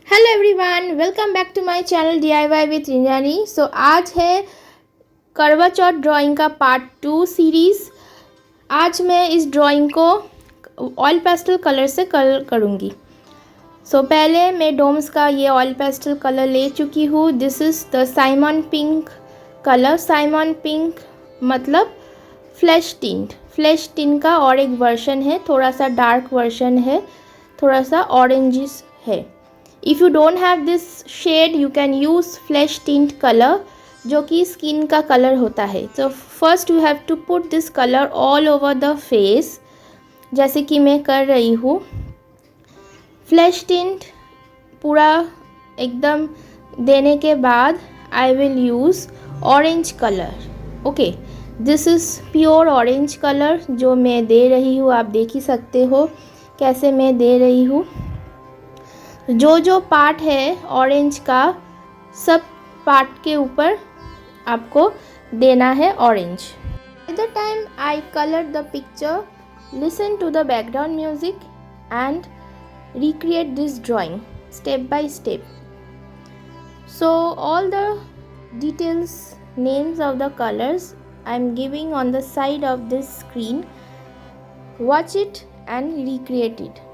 Hello everyone, welcome back to my channel DIY with Indrani. आज है Karva Chauth drawing का part 2 series. आज मैं इस ड्राइंग को ऑयल पेस्टल कलर से कलर करूँगी। पहले मैं डोम्स का ये ऑयल पेस्टल कलर ले चुकी हूँ। This is the Simon pink colour. Simon pink मतलब फ्लैश टिंट का और एक वर्जन है, थोड़ा सा डार्क वर्जन है, थोड़ा सा ऑरेंजिश है। If you don't have this shade you can use flesh tint colour, जो कि स्किन का कलर होता है। तो first you have to put this colour all over the face, जैसे कि मैं कर रही हूँ। फ्लैश टिंट पूरा एकदम देने के बाद I will use orange colour. Okay, this is pure orange colour जो मैं दे रही हूँ। आप देख ही सकते हो कैसे मैं दे रही हूँ। जो पार्ट है ऑरेंज का, सब पार्ट के ऊपर आपको देना है orange. By the time I colour the picture, listen to the background music and recreate this drawing step by step. So all the details, names of the colors I am giving on the side of this screen. Watch it and recreate it.